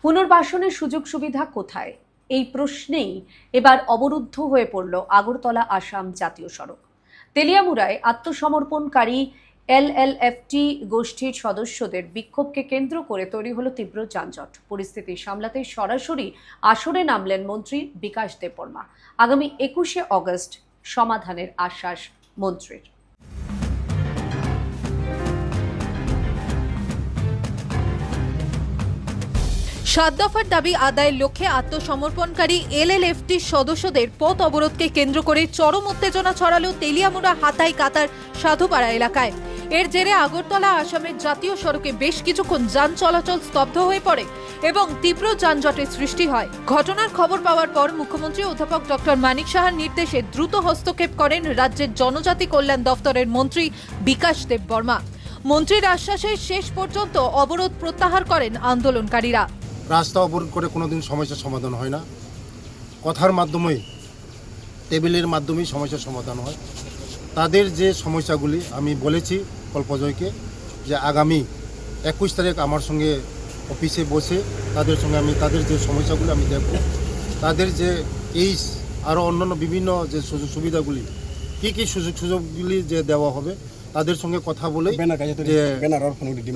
পুনর্বাসনের সুযোগ সুবিধা কোথায়? এই প্রশ্নেই এবার অবরুদ্ধ হয়ে পড়ল আগরতলা আসাম জাতীয় সড়ক। তেলিয়ামুড়ায় আত্মসমর্পণকারী এলএলএফটি গোষ্ঠীর সদস্যদের বিক্ষোভকে কেন্দ্র করে তৈরি হলো তীব্র যানজট। পরিস্থিতি সামলাতে সরাসরি আসরে নামলেন মন্ত্রী বিকাশ দেববর্মা। আগামী 21শে অগস্ট সমাধানের আশ্বাস মন্ত্রীর। 7 দফার দাবি আদায়ের লক্ষ্যে আত্মসমর্পণকারী এলএলএফটি সদস্যদের পথ অবরোধকে কেন্দ্র করে চরম উত্তেজনা ছড়ালো তেলিয়ামুড়া হাতাই কাতার সাধুপাড়া এলাকায়। এর জেরে আগরতলা আসামের জাতীয় সড়কে বেশ কিছুক্ষণ যান চলাচল স্তব্ধ হয়ে পড়ে এবং তীব্র যানজটের সৃষ্টি হয়। ঘটনার খবর পাওয়ার পর মুখ্যমন্ত্রী অধ্যাপক ডক্টর মানিক সাহার নির্দেশে দ্রুত হস্তক্ষেপ করেন রাজ্যের জনজাতি কল্যাণ দফতরের মন্ত্রী বিকাশ দেববর্মা। মন্ত্রীর আশ্বাসে শেষ পর্যন্ত অবরোধ প্রত্যাহার করেন আন্দোলনকারীরা। রাস্তা অবরোধ করে কোনোদিন সমস্যার সমাধান হয় না, কথার মাধ্যমেই টেবিলের মাধ্যমেই সমস্যার সমাধান হয়। তাদের যে সমস্যাগুলি আমি বলেছি কল্পজয়কে যে আগামী 21 তারিখ আমার সঙ্গে অফিসে বসে তাদের সঙ্গে আমি তাদের যে সমস্যাগুলি আমি দেখব, তাদের যে এই আরও অন্যান্য বিভিন্ন যে সুযোগ সুবিধাগুলি কী সুযোগগুলি যে দেওয়া হবে তাদের সঙ্গে কথা বলে যে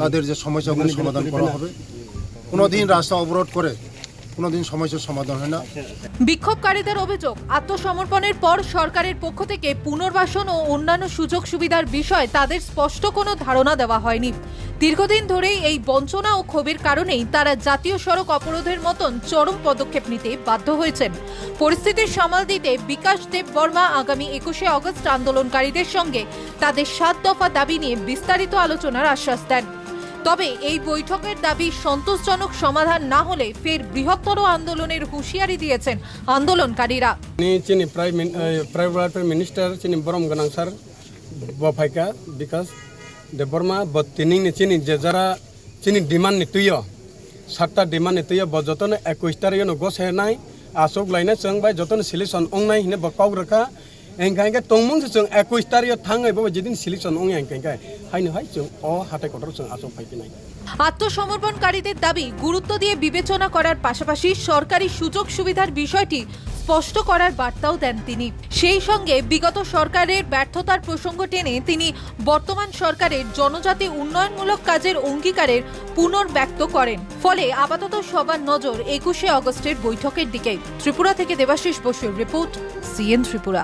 তাদের যে সমস্যাগুলি সমাধান করা হবে। কোনোদিন রাস্তা অবরোধ করে কোনোদিন সমস্যার সমাধান হয় না। বিক্ষোভকারীদের অভিযোগ, আত্মসমর্পণের পর সরকারের পক্ষ থেকে পুনর্বাসন ও অন্যান্য সুযোগ সুবিধার বিষয়ে তাদের স্পষ্ট কোনো ধারণা দেওয়া হয়নি। দীর্ঘদিন ধরেই এই বঞ্চনা ও ক্ষোভের কারণেই তারা জাতীয় সড়ক অবরোধের মতন চরম পদক্ষেপ নিতে বাধ্য হয়েছেন। পরিস্থিতির সামাল দিতে বিকাশ দেববর্মা আগামী 21শে অগস্ট আন্দোলনকারীদের সঙ্গে তাদের 7 দফা দাবি নিয়ে বিস্তারিত আলোচনার আশ্বাস দেন। তবে এই বৈঠকের দাবি সন্তোষজনক সমাধান না হলে ফের বৃহত্তর আন্দোলনের হুঁশিয়ারি দিয়েছেন আন্দোলনকারীরা। চিনি প্রাইম মিনিস্টার চিনি বরম গনাং স্যার বফাইকা বিকাশ দেববর্মা বতিনিং চিনি যে যারা চিনি ডিমান্ড নিতুয় 7টা ডিমান্ড নিতুয় যতন 21 তারিখ গছে নাই আসক লাইনে চংবাই যতন সিলেকশন অংনাই হিনে বকাউ রাখা এনকাইকে তংমং जों 21 তারিখ থাঙ্গাই বাবা যেদিন সিলেকশন অং এনকাইকে হাইনো হাই जों অ হাতে কটর जों আসক ফাইতে নাই। আত্মসমর্পণকারীদের দাবি গুরুত্ব দিয়ে বিবেচনা করার পাশাপাশি সরকারি সুযোগ সুবিধার বিষয়টি স্পষ্ট করার বার্তাও দেন তিনি। সেই সঙ্গে বিগত সরকারের ব্যর্থতার প্রসঙ্গ টেনে তিনি বর্তমান সরকারের জনজাতি উন্নয়নমূলক কাজের অঙ্গীকারের পুনর্ব্যক্ত করেন। ফলে আপাতত সবার নজর 21শে অগস্টের বৈঠকের দিকে। ত্রিপুরা থেকে দেবাশিস বসুর রিপোর্ট, সিএন ত্রিপুরা।